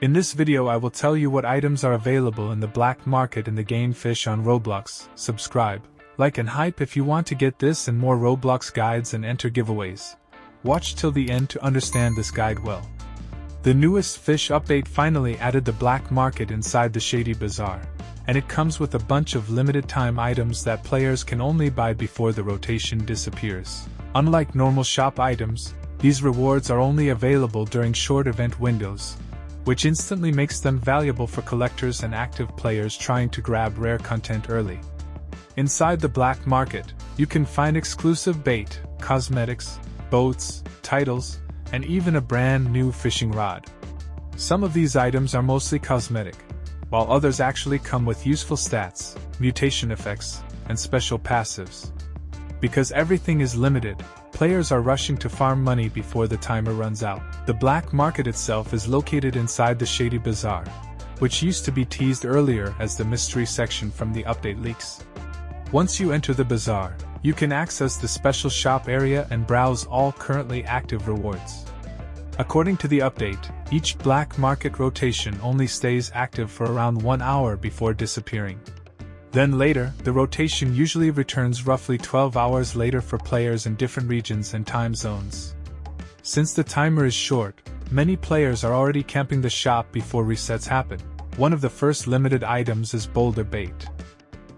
In this video I will tell you what items are available in the black market in the game FISCH on Roblox. Subscribe, like and hype if you want to get this and more Roblox guides and enter giveaways. Watch till the end to understand this guide well. The newest FISCH update finally added the black market inside the Shady Bazaar, and it comes with a bunch of limited time items that players can only buy before the rotation disappears. Unlike normal shop items, these rewards are only available during short event windows, which instantly makes them valuable for collectors and active players trying to grab rare content early. Inside the black market, you can find exclusive bait, cosmetics, boats, titles, and even a brand new fishing rod. Some of these items are mostly cosmetic, while others actually come with useful stats, mutation effects, and special passives. Because everything is limited, players are rushing to farm money before the timer runs out. The black market itself is located inside the Shady Bazaar, which used to be teased earlier as the mystery section from the update leaks. Once you enter the bazaar, you can access the special shop area and browse all currently active rewards. According to the update, each black market rotation only stays active for around 1 hour before disappearing. Then later, the rotation usually returns roughly 12 hours later for players in different regions and time zones. Since the timer is short, many players are already camping the shop before resets happen. One of the first limited items is boulder bait.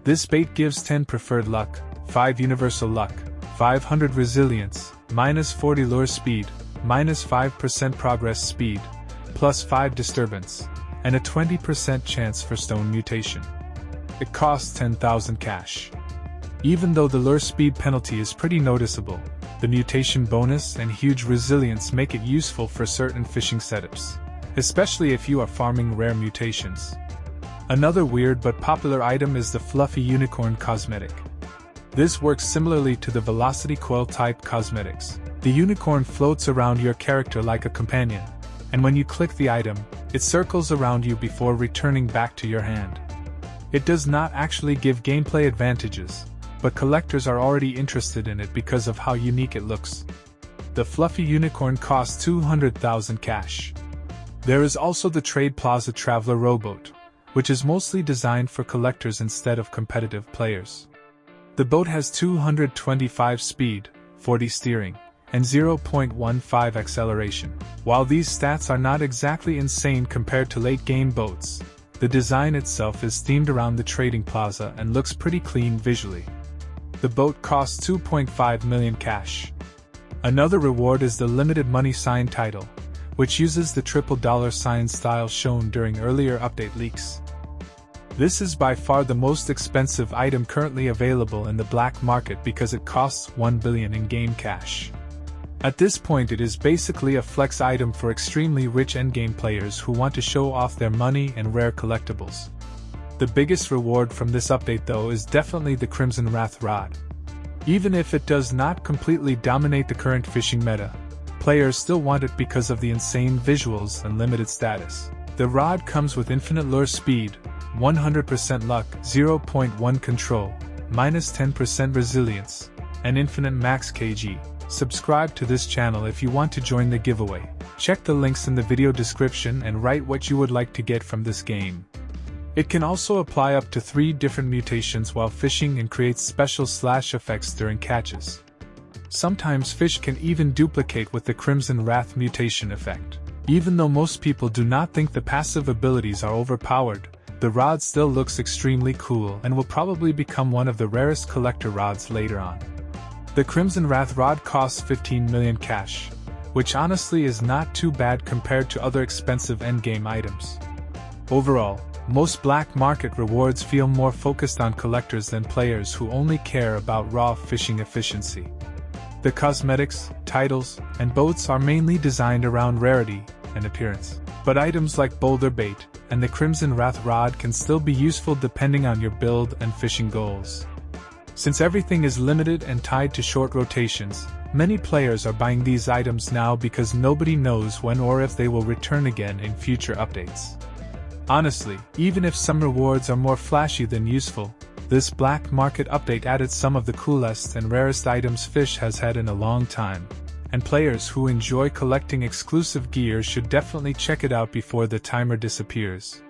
This bait gives 10 preferred luck, 5 universal luck, 500 resilience, -40 lure speed, -5% progress speed, +5 disturbance, and a 20% chance for stone mutation. It costs 10,000 cash. Even though the lure speed penalty is pretty noticeable, the mutation bonus and huge resilience make it useful for certain fishing setups, especially if you are farming rare mutations. Another weird but popular item is the fluffy unicorn cosmetic. This works similarly to the velocity coil type cosmetics. The unicorn floats around your character like a companion, and when you click the item, it circles around you before returning back to your hand. It does not actually give gameplay advantages, but collectors are already interested in it because of how unique it looks. The fluffy unicorn costs 200,000 cash. There is also the Trade Plaza Traveler rowboat, which is mostly designed for collectors instead of competitive players. The boat has 225 speed, 40 steering, and 0.15 acceleration. While these stats are not exactly insane compared to late-game boats, the design itself is themed around the trading plaza and looks pretty clean visually. The boat costs 2.5 million cash. Another reward is the limited money sign title, which uses the triple $sign style shown during earlier update leaks. This is by far the most expensive item currently available in the black market because it costs 1 billion in-game cash. At this point it is basically a flex item for extremely rich endgame players who want to show off their money and rare collectibles. The biggest reward from this update though is definitely the Crimson Wrath Rod. Even if it does not completely dominate the current fishing meta, players still want it because of the insane visuals and limited status. The rod comes with infinite lure speed, 100% luck, 0.1 control, -10% resilience, and infinite max kg. Subscribe to this channel if you want to join the giveaway. Check the links in the video description and write what you would like to get from this game. It can also apply up to 3 different mutations while fishing and creates special slash effects during catches. Sometimes fish can even duplicate with the Crimson Wrath mutation effect. Even though most people do not think the passive abilities are overpowered, the rod still looks extremely cool and will probably become one of the rarest collector rods later on. The Crimson Wrath Rod costs 15 million cash, which honestly is not too bad compared to other expensive endgame items. Overall, most black market rewards feel more focused on collectors than players who only care about raw fishing efficiency. The cosmetics, titles, and boats are mainly designed around rarity and appearance, but items like boulder bait and the Crimson Wrath Rod can still be useful depending on your build and fishing goals. Since everything is limited and tied to short rotations, many players are buying these items now because nobody knows when or if they will return again in future updates. Honestly, even if some rewards are more flashy than useful, this black market update added some of the coolest and rarest items FISCH has had in a long time, and players who enjoy collecting exclusive gear should definitely check it out before the timer disappears.